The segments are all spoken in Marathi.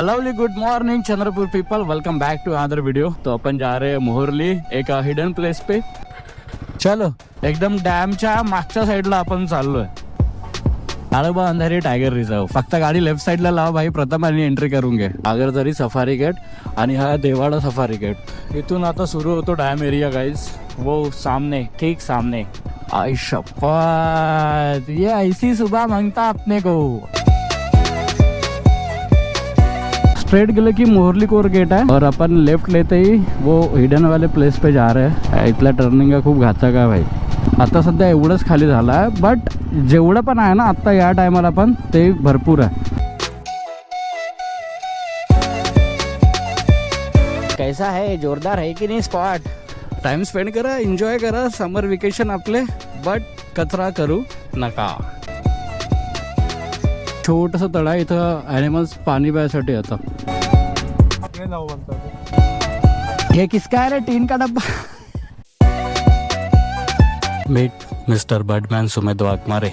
Lovely good morning Chandrapur people, welcome back to other video. तो अपन जा रहे हैं मोहरली, एक हिडन प्लेस पे। चलो एकदम डॅमच्या मागच्या साईडला आपण चाललोय। आळोबा अंधारी टायगर रिझर्व। फक्त गाडी लेफ्ट साईडला लावा भाई, प्रथम आणि एंट्री करून घे। आगरजरी सफारी गेट आणि हा देवाड़ा सफारी गेट। इथून आता सुरू होतो डॅम एरिया गाइस, वो सामने, ठीक सामने। आई शपथ, ये ऐसी सुबह मांगता अपने को। स्ट्रेट गेले की मोहरली कोर गेट आहे और अपन लेफ्ट लेते ही वो हिडन वाले प्लेस पे जा रहे हैं। इथला टर्निंग खूप घातक आहे भाई। आता सध्या एवढंच खाली झालं आहे, बट जेवढं पण आहे ना आता या टायमाला पण ते भरपूर आहे। कैसा है, जोरदार है की नाही स्पॉट? टाइम स्पेंड करा, एन्जॉय करा समर वेकेशन आपले, बट कचरा करू नका। छोटस तळा इथं ॲनिमल्स पाणी प्यायसाठी येतं। हे किसका है रे, टीन का डब्बा। Meet mister Birdman Sumedh Waghmare.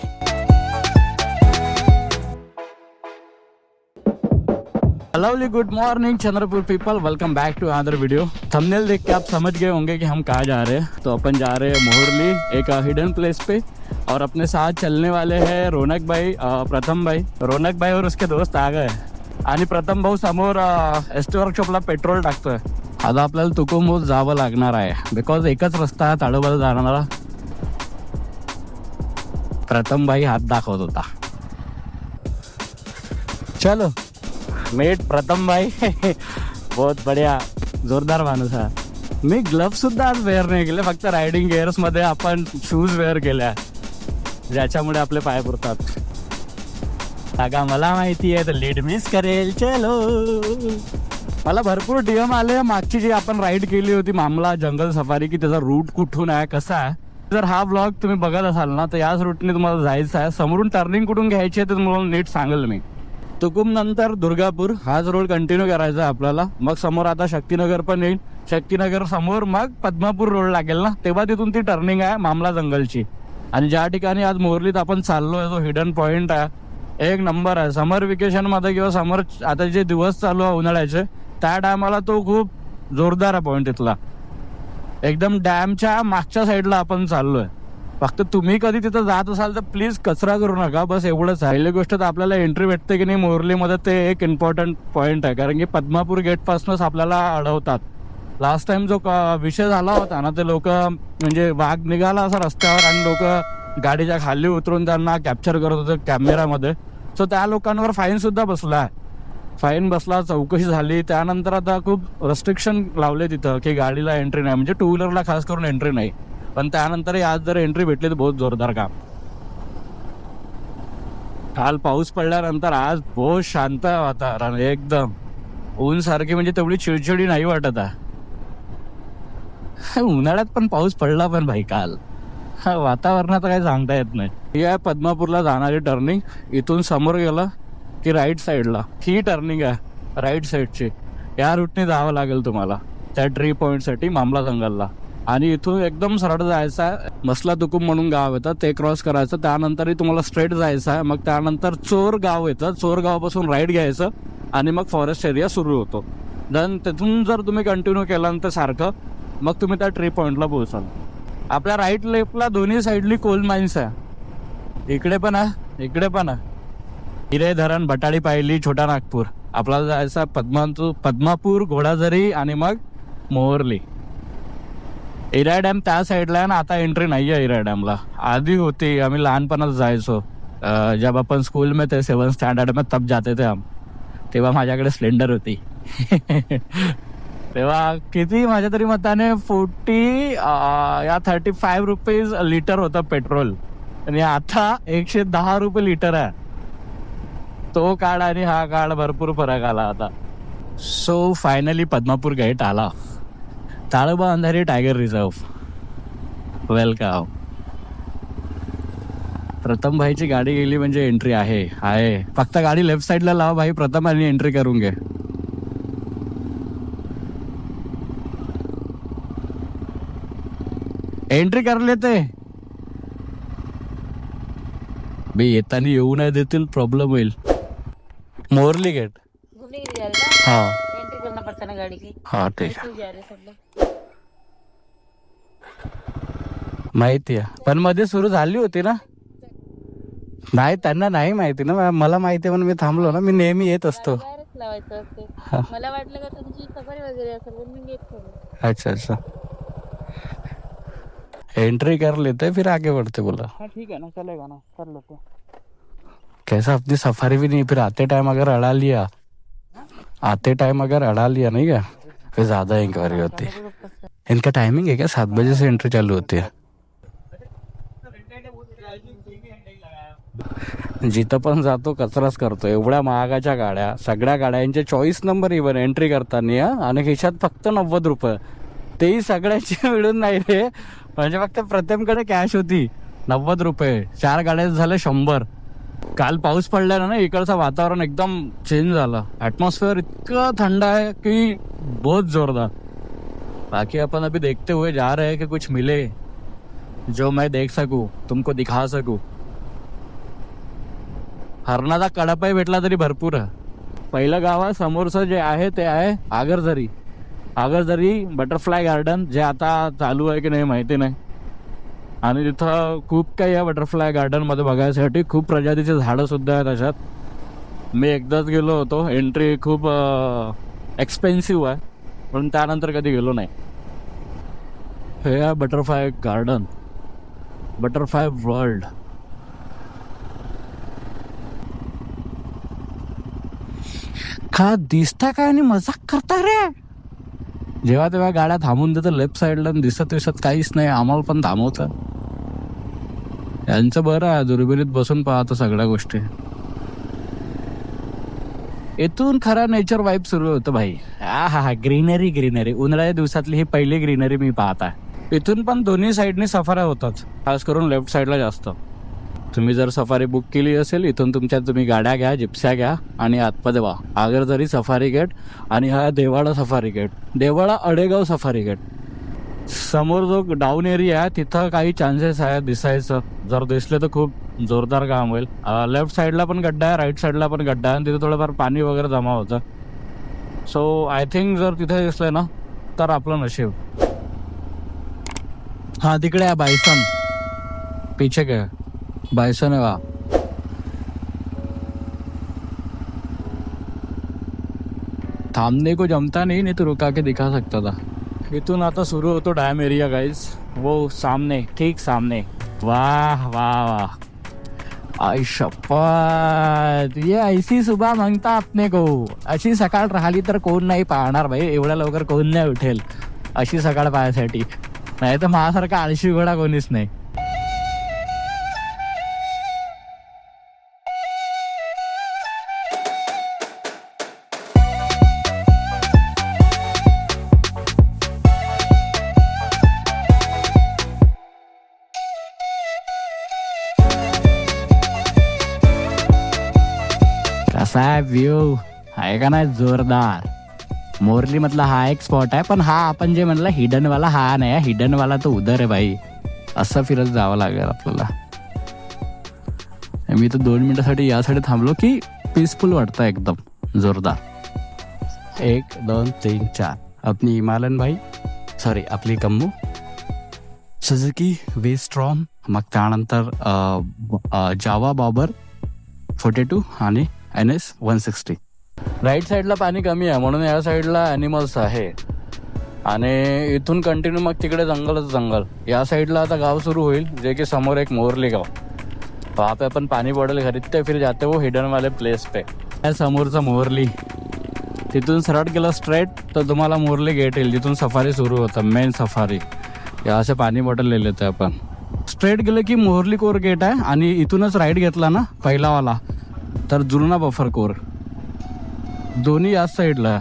Lovely good morning Chandrapur people, welcome back to other video. Thumbnail देख के आप समझ गए होंगे कि हम कहाँ जा रहे हैं। तो अपन जा रहे हैं मोहरली, एक हिडन प्लेस पे, और अपने साथ चलने वाले हैं रौनक भाई, प्रथम भाई। रौनक भाई और उसके दोस्त आ गए आणि प्रथम भाऊ समोर एसटी वर्कशॉपला पेट्रोल टाकतोय। आता आपल्याला तुकुम जावं लागणार आहे, बिकॉज एकच रस्ता आहे ताडोबाला जाणारा। प्रथम भाई हात दाखवत होता। चलो मेट प्रथम भाई बहुत बढ़िया, जोरदार माणूस आहे। मी ग्लव्स सुद्धा आज वेअर नाही केले, फक्त रायडिंग गिअर्स मध्ये आपण शूज वेअर केल्या, ज्याच्यामुळे आपले पाय पुरतात। काका मला माहिती आहे तर लीड मिस करेल। चलो, मला भरपूर डीएम आले मागची जी आपण राईड केली होती मामला जंगल सफारी, की त्याचा रूट कुठून आहे, कसा आहे। जर हा ब्लॉग तुम्ही बघत असाल ना तर याच रूटने तुम्हाला जायचं आहे। समोरून टर्निंग कुठून घ्यायची आहे ते तुम्हाला नीट सांगेल मी। तुकुम नंतर दुर्गापूर हाच रोड कंटिन्यू करायचा आहे आपल्याला। मग समोर आता शक्तीनगर पण येईल, शक्तीनगर समोर मग पद्मापूर रोड लागेल ना, तेव्हा तिथून ती टर्निंग आहे मामला जंगलची। आणि ज्या ठिकाणी आज मोहरलीत आपण चाललोय जो हिडन पॉइंट आहे, एक नंबर आहे। समर वेकेशन मध्ये किंवा समर आता जे दिवस चालू आहे उन्हाळ्याचे, त्या टायमाला तो खूप जोरदार आहे पॉइंट इथला। एकदम डॅमच्या मागच्या साईडला आपण चाललोय। फक्त तुम्ही कधी तिथं जात असाल तर प्लीज कचरा करू नका, बस एवढंच आहे। पहिली गोष्ट तर आपल्याला एंट्री भेटते की नाही मोहरलीमध्ये, ते एक इम्पॉर्टंट पॉइंट आहे, कारण की पद्मापूर गेट पासूनच आपल्याला अडवतात। लास्ट टाइम जो विषय झाला होता ना, ते लोक म्हणजे वाघ निघाला असा रस्त्यावर आणि लोक गाडीच्या खाली उतरून त्यांना कॅप्चर करत होते कॅमेरामध्ये। सो त्या लोकांवर फाईन सुद्धा बसला आहे, फाईन बसला, चौकशी झाली। त्यानंतर आता खूप रेस्ट्रिक्शन लावले तिथं की गाडीला एंट्री नाही, म्हणजे टू व्हीलरला खास करून एंट्री नाही। पण त्यानंतर आज जर एंट्री भेटली तर बहुत जोरदार काम। काल पाऊस पडल्यानंतर आज बहुत शांत आहे वातावरण, एकदम ऊन सारखी, म्हणजे तेवढी चिडचिडी नाही वाटत आहे। उन्हाळ्यात पण पाऊस पडला पण भाई काल, वातावरणात काही सांगता येत नाही। ही आहे पद्मापूरला जाणारी टर्निंग। इथून समोर गेला की राईट साईडला ही टर्निंग आहे, राईट साईडची। या रूटने जावं लागेल तुम्हाला त्या ट्री पॉइंट साठी मामला जंगलला। आणि इथून एकदम सरळ जायचं आहे, मसला तुकुम म्हणून गाव येतं, ते क्रॉस करायचं। त्यानंतरही तुम्हाला स्ट्रेट जायचं आहे। मग त्यानंतर चोर गाव येतं, चोर गावापासून राईट घ्यायचं आणि मग फॉरेस्ट एरिया सुरू होतो। देन तिथून जर तुम्ही कंटिन्यू केल्यानंतर सारखं, मग तुम्ही त्या ट्री पॉइंटला पोहोचाल। आपल्या राईट लेफ्टला दोन्ही साईडली कोल माइन्स आहे, इकडे पण आहे इकडे पण आहे। हिरे धरण, बटाळी पायली, छोटा नागपूर। आपल्याला जायचं पद्मापूर, घोडाझरी आणि मग मोहरली। इरा डॅम त्या साईडला आहे ना, आता एंट्री नाही आहे इरा डॅमला। आधी होती, आम्ही लहानपणात जायचो, जब आपण स्कूल में थे 7th स्टँडर्ड में, तब जाते थे हम। तेव्हा माझ्याकडे स्प्लेंडर होती तेव्हा किती माझ्या तरी मताने 40 या 35 रुपीज लिटर होतं पेट्रोल, आणि आता 110 रुपये लिटर आहे। तो काळ आणि हा काळ भरपूर फरक आला आता। सो फायनली पद्मापूर गेट आला, ताळोबा अंधारी टायगर रिझर्व। वेलकम। प्रथम भाईची गाडी गेली म्हणजे एंट्री आहे। फक्त गाडी लेफ्ट साईडला लावा भाई, प्रथम आणि एंट्री करून घे। एंट्री कर लेते बे, येताना येऊ नाही देतील, प्रॉब्लेम होईल। मोहरली गेट जा रहे ना, हाँ एंट्री करना पड़ता है ना गाड़ी की, हाँ ठीक आहे. इसलिए जा रहे सब लोग. माहिती आहे पण मध्ये सुरू झाली होती ना. नाही त्यांना नाही माहिती ना, मला माहिती आहे म्हणून मी थांबलो ना. मी नेहमी येत असतो. बाहेरच लावायचं असते. हा. मला वाटलं का तुमची सफारी वगैरे असेल पण मी गेट खोलून. अच्छा अच्छा. एंट्री कर लेते हैं, फिर आगे बढ़ते बोला. हाँ ठीक है ना, चलेगा ना, कर लेते. कैसा अपनी सफारी भी नहीं, फिर आते टाइम अगर अड़ा लिया नहीं क्या, फिर ज्यादा इंक्वायरी होती है. इनका टाइमिंग है क्या, 7 बजे से एंट्री चालू होती है. जिथं पण जातो कचराच करतो. एवढ्या महागाच्या गाड्या, सगळ्या गाड्यांचे 24 नंबर इव्हन एंट्री करताना, आणि खिशात फक्त 90 रुपये. तेही सगळ्यांची मिळून नाही रे, म्हणजे फक्त प्रथमकडे कॅश होती 90 रुपये. 4 गाड्या झाल्या 100. काल पाऊस पडल्यानं ना इकडचं वातावरण एकदम चेंज झालं. ऍटमॉस्फेअर इतकं थंड आहे की बहुत जोरदार. बाकी अपन अभी देखते हुए जा रहे हैं कि कुछ मिले जो मैं देख सकूं, तुमको दिखा सकूं. हरणाचा कडापाही भेटला तरी भरपूर आहे. पहिलं गाव समोरचं जे आहे ते आहे आगरझरी बटरफ्लाय गार्डन, जे आता चालू आहे की नाही माहिती नाही. आणि तिथं खूप काही आहे बटरफ्लाय गार्डन मध्ये बघायसाठी. खूप प्रजातीचे झाडं सुद्धा आहेत त्याच्यात. मी एकदाच गेलो होतो. एंट्री खूप एक्सपेन्सिव्ह आहे, पण त्यानंतर कधी गेलो नाही. हे आहे बटरफ्लाय गार्डन, बटरफ्लाय वर्ल्ड. का दिसता काय आणि मजाक करता रे. जेव्हा तेव्हा गाड्या थांबून देतं लेफ्ट साईडला, दिसत काहीच नाही. आम्हाला पण थांबवतं. यांचं बरं आहे, दुर्बिणीत बसून पाहतं सगळ्या गोष्टी. इथून खरा नेचर वाईब सुरू होतं भाई. हा ग्रीनरी. उन्हाळ्याच्या दिवसातली ही पहिली ग्रीनरी मी पाहत आहे. इथून पण दोन्ही साईडने सफाऱ्या होतात, खास करून लेफ्ट साईडला जास्त. तुम्ही जर सफारी बुक केली असेल, इथून तुम्ही गाड्या घ्या, जिप्स्या घ्या आणि आतमध्ये वा. आगरझरी सफारी गेट आणि हा Devala safari gate, Devala अडेगाव safari gate. समोर जो डाऊन एरिया आहे तिथं काही चान्सेस आहे दिसायचं. जर दिसले तर खूप जोरदार काम होईल. लेफ्ट साईडला पण गड्डा आहे, राईट साईडला पण गड्डा आहे, आणि तिथे थोडंफार पाणी वगैरे जमा होतं. सो आय थिंक जर तिथे दिसलं ना तर आपलं नशीब. हा तिकडे आहे बायसन, पीछे काय बायसन है वहाँ. थामने को जमता नहीं तो रुका के दिखा सकता था. इथून आता सुरू होतो डॅम एरिया गाइस. वो सामने, ठीक सामने. वाह वाह वाह, आई शपथ, ये ऐसी सुबह मांगता अपने को. अशी सकाळ राहिली तर कोण नाही पाहणार भाई. एवढ्या लवकर कोण नाही उठेल अशी सकाळ पाहायसाठी. नाही तर माझ्यासारखा आळशी घोडा कोणीच नाही. कसा आहे व्ह्यू, आहे का नाही जोरदार. मोरली मधला हा एक स्पॉट आहे, पण हा आपण जे म्हणला हिडन वाला हा नाही. हिडन वाला तो उधर आहे भाई. असं फिरत जावं लागेल आपल्याला. मी तर 2 मिनिटासाठी यासाठी थांबलो की पीसफुल वाटतं एकदम जोरदार. 1 2 3 4 आपली हिमालयन भाई, सॉरी आपली कम्मू सुझुकी वेस्ट्रॉन. मग त्यानंतर जावा बॉबर 42 आणि NS 160. राईट साईडला पाणी कमी आहे म्हणून या साईडला ॲनिमल्स आहे. आणि इथून कंटिन्यू मग तिकडे जंगलच जंगल. या साईडला आता गाव सुरू होईल, जे की समोर एक मोरली गाव. वहाँ पे अपन पानी बॉटल खरीदते फिर जाते वो हिडन वाले प्लेस पे. समोरचं मोरली, तिथून सरळ गेलं स्ट्रेट तर तुम्हाला मोरली गेट येईल, जिथून सफारी सुरू होतं, मेन सफारी. या असे पाणी बॉटल ले लेते आपण. स्ट्रेट गेलं की मोरली कोर गेट आहे, आणि इथूनच राईट घेतला ना पहिलावाला तर जुलना बफर कोर. दोनों याद साइड ला.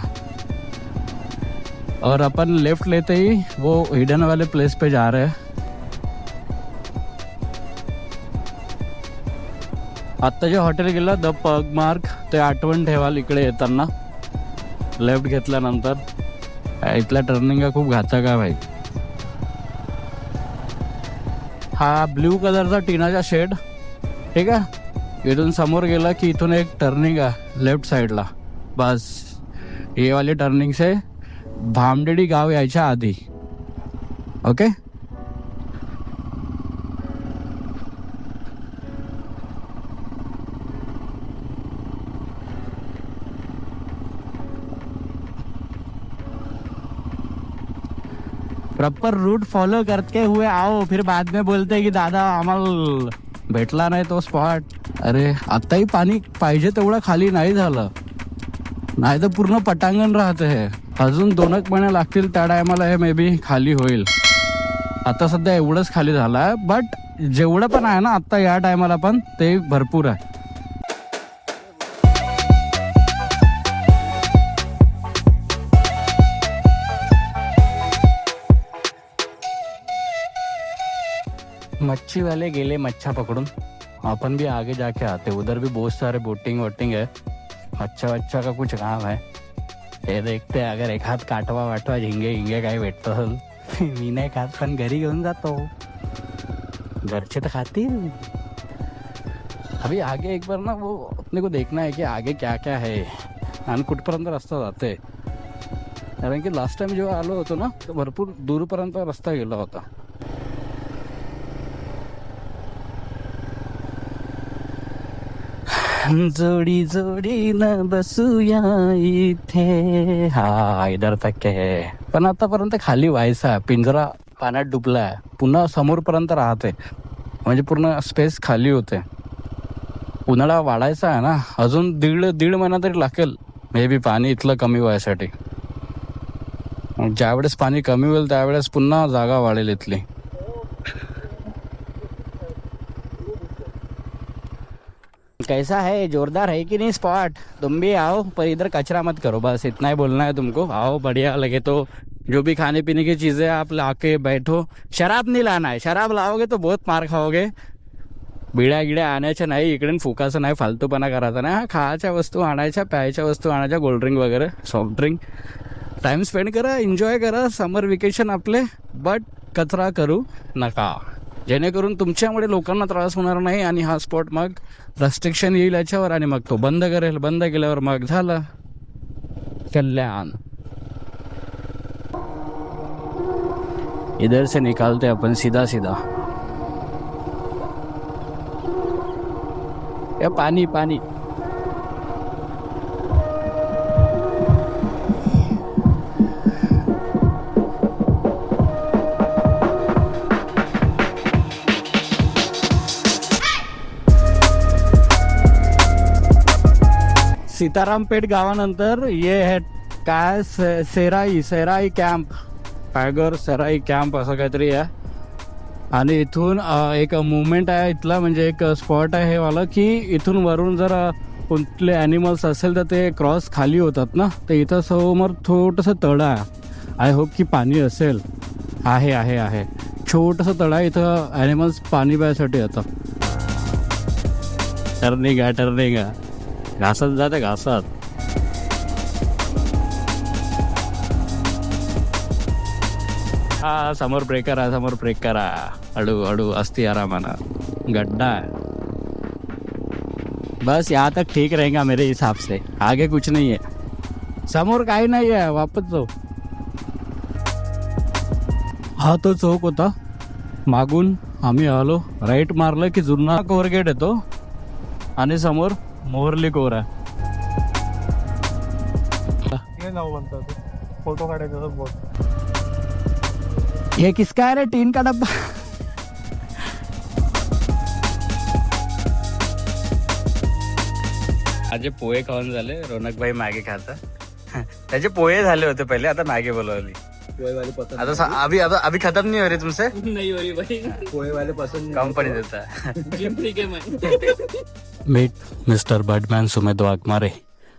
और अपन लेफ्ट लेते ही वो हिडन वाले प्लेस पे जा रहे हैं. आत्ता जे हॉटेल गेलं द पग मार्क, ते आठवण ठेवाल इकडे येताना लेफ्ट घेतल्यानंतर. इथला टर्निंग खूप घातक आहे भाई. हा ब्ल्यू कलरचा टिनाचा शेड, ठीक आहे. इथून समोर गेला की इथून एक टर्निंग आहे लेफ्ट साईडला. बस ये वाली टर्निंग से भामडेडी गाव यायच्या आधी. ओके. प्रॉपर रूट फॉलो करते हुए आओ, फिर बाद में बोलते कि दादा आम्हाला भेटला नाही तो स्पॉट. अरे आताही पाणी पाहिजे तेवढं खाली नाही झालं, नाही तर पूर्ण पटांगण राहते हे. अजून 2 महिने लागतील, त्या टायमाला हे मे बी खाली होईल. आता सध्या एवढंच खाली झालं आहे, बट जेवढं पण आहे ना आता या टायमाला पण ते भरपूर आहे. मच्छी वाले गेले मच्छा पकड़ून, अपन भी आगे जाके आते. उधर भी बहुत सारे बोटिंग वोटिंग है. अच्छा अच्छा का कुछ काम है, हे देखते. अगर एक हात काटवा वाटवा झिंगे हिंगे काही भेटत असेल. मी नाही खात, पण घरी घेऊन जातो. घरचे तर खातील. अभी आगे एक बार ना वो अपने को देखना है कि आगे क्या क्या है आणि कुठपर्यंत रस्ता जाते. कारण की लास्ट टाइम जेव्हा आलो होतो ना तर भरपूर दूरपर्यंत रस्ता गेला होता. जोडी जोडी न बसूया इथे. हा इधर तक आहे, पण आतापर्यंत खाली व्हायचा. पिंजरा पाण्यात डुबलाय, पुन्हा समोरपर्यंत राहते, म्हणजे पूर्ण स्पेस खाली होते. उन्हाळा वाढायचा आहे ना, अजून दीड महिना तरी लागेल मे बी पाणी इथलं कमी व्हायसाठी. ज्यावेळेस पाणी कमी होईल त्यावेळेस पुन्हा जागा वाढेल इथली. कैसा है, जोरदार है कि नहीं स्पॉट? तुम भी आओ, पर इधर कचरा मत करो, बस इतना ही बोलना है तुमको. आओ, बढ़िया लगे तो जो भी खाने पीने की चीज़ें आप लाके बैठो. शराब नहीं लाना है, शराब लाओगे तो बहुत मार खाओगे. बिड्या गिड्या आणायच्या नाही इकडे, फुकाचं नाही, फालतूपणा करायचा नाही. हा खायच्या वस्तू आणायच्या, प्यायच्या वस्तू आणायच्या, कोल्ड्रिंक वगैरे, सॉफ्ट ड्रिंक. टाइम स्पेंड करा, एन्जॉय करा समर वेकेशन आपले, बट कचरा करू नका, जेणेकरून तुमच्यामुळे लोकांना त्रास होणार नाही. आणि हा स्पॉट मग रेस्ट्रिक्शन येईल याच्यावर आणि मग तो बंद करेल. बंद केल्यावर मग झालं कल्याण. इधर से निकालते अपन सीधा सीधा. या पानी पानी. सीतारामपेठ गावानंतर ये है काय सेराई कॅम्प, टायगर सेराई कॅम्प असं काहीतरी आहे. आणि इथून एक मुवमेंट आहे इथला, म्हणजे एक स्पॉट आहे हे वाला, की इथून वरून जर कुठले ॲनिमल्स असेल तर ते क्रॉस खाली होतात ना. तर इथं समोर छोटंसं तळं आहे. आय होप की पाणी असेल. आहे आहे आहे छोटंसं तळं आहे. इथं ॲनिमल्स पाणी प्यायसाठी येतं. टर्निंग घासत जाते घासत. हा समोर ब्रेकर आहे, समोर ब्रेक करा. हळू हळू असती आरामानं. गड्ढा है, बस यहाँ तक ठीक रहेगा मेरे हिसाब से. आगे कुछ नहीं है, समोर काही नाही आहे. वापस जाऊ. हा तो चौक होता. मागून आम्ही आलो, राईट मारलं की जुना कोरगेट येतो आणि समोर मोहर्ली कोर आहे. फोटो काढायचा बोट. ये किसका है रे, टीन का डब्बा? माझे पोहे खाऊन झाले. रोनक भाई मॅगी खाता. त्याचे पोहे झाले होते पहिले, आता मॅगी बोलवली. पोहे वाले पसंद आता अभी खत्म नहीं हो रही तुमसे? नहीं हो रही भाई. पोहे वाले पसंद कंपनी देता है. Meet mister Batman Sumedh Waghmare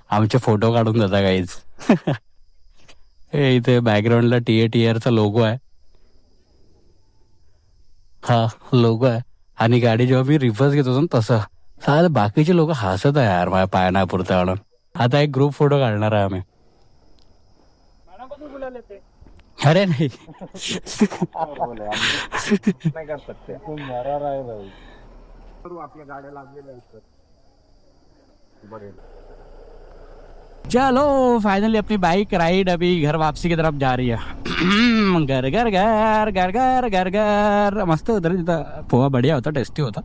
आमचे फोटो काढून देता काहीच. इथे बॅकग्राऊंडला TATR चा लोगो आहे. हा लोगो आहे. आणि गाडी जेव्हा मी रिव्हर्स घेत होतो ना तसं सारे बाकीचे लोक हसत आहे यार माझ्या पायाना पुरता म्हणून. आता एक ग्रुप फोटो काढणार आहे आम्ही. अरे नाही आपल्या गाड्या लागलेल्या असतात. चलो फाइनली अपनी बाइक राइड अभी घर वापसी की तरफ जा रही है. घर घर घर घर घर घर घर मस्त होतं रे तिथं. पोहा बढिया होता, टेस्टी होता.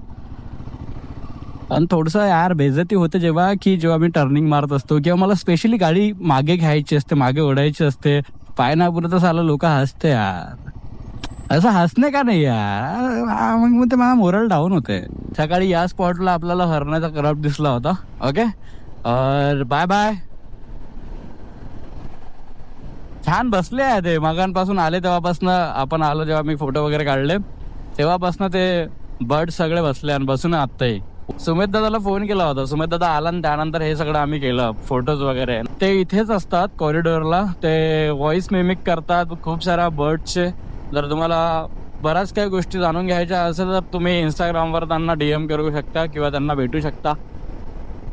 आणि थोडंसं यार बेइज्जती होते जेव्हा मी टर्निंग मारत असतो किंवा मला स्पेशली गाडी मागे घ्यायची असते, मागे ओढायची असते. पाय ना पुरं तर साला लोक हसते यार. असं हसणे का नाही यार. मग ते मला मोरल डाऊन होते. सकाळी या स्पॉटला आपल्याला हरण्याचा करप दिसला होता. ओके, और बाय बाय. छान बसले आहे ते. मगांपासून आले तेव्हापासून, आपण आलो जेव्हा मी फोटो वगैरे काढले तेव्हापासून ते बर्ड सगळे बसले आणि बसून आत्ताही. सुमित दादाला फोन केला होता. सुमित दादा आला आणि त्यानंतर हे सगळं आम्ही केलं, फोटोज वगैरे. ते इथेच असतात कॉरिडोरला. ते व्हॉइस मिमिक करतात खूप साऱ्या बर्डचे. जर तुम्हाला बऱ्याच काही गोष्टी जाणून घ्यायच्या असेल तर तुम्ही इंस्टाग्रामवर त्यांना DM करू शकता किंवा त्यांना भेटू शकता.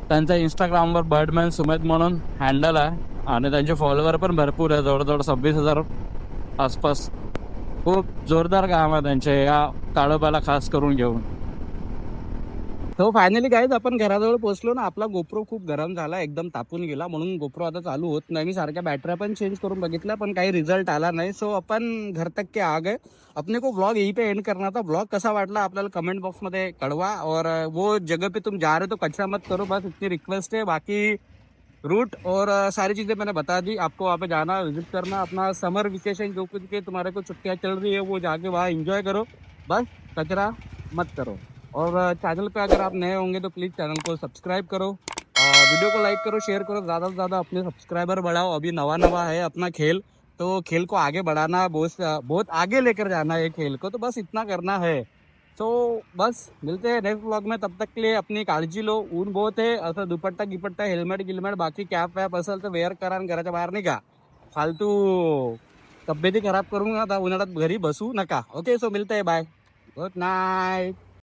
त्यांच्या इंस्टाग्रामवर बर्डमॅन सुमित म्हणून हँडल आहे आणि त्यांचे फॉलोअर पण भरपूर आहे, जवळजवळ 26,000 आसपास. खूप जोरदार काम आहे त्यांचे या ताडोबाला खास करून घेऊन. तो फायनली गाईज आपण घराजवळ पोहोचलो ना. आपला गोप्रो खूप गरम झाला, एकदम तापून गेला, म्हणून गोप्रो आता चालू होत नाही. मी सारख्या बॅटऱ्या पण चेंज करून बघितल्या पण काही रिझल्ट आला नाही. सो अपन घर तक के आ गए. अपने को व्लॉग यहीं पे एंड करना था. व्लॉग कसा वाटला आपल्याला कमेंट बॉक्स मध्ये कळवा. और वो जगह पे तुम जा रहे हो तो कचरा मत करो, बस इतनी रिक्वेस्ट है. बाकी रूट और सारी चीज़ें मैंने बता दी. आपको वहाँ पे जाना, विजिट करना, अपना समर वेकेशन जो कुछ के तुम्हारे को छुट्टियाँ चल रही है वो जाके वहाँ एंजॉय करो, बस कचरा मत करो. और चैनल पे अगर आप नए होंगे तो प्लीज़ चैनल को सब्सक्राइब करो, वीडियो को लाइक करो, शेयर करो, ज़्यादा से ज़्यादा अपने सब्सक्राइबर बढ़ाओ. अभी नवा है अपना खेल, तो खेल को आगे बढ़ाना, बहुत आगे लेकर जाना है खेल को, तो बस इतना करना है. तो बस मिलते हैं नेक्स्ट व्लॉग में. तब तक के लिए अपनी काळजी लो. ऊन बहुत है, असं दुपट्टा गिपट्टा, हेल्मेट गिल्मेट, बाकी कॅप वॅप असेल तर वेअर करा आणि घराच्या बाहेर निघा. फालतू तब्येती खराब करून आता उन्हाळ्यात घरी बसू नका. ओके, सो मिलते हैं, बाय, गुड नाईट.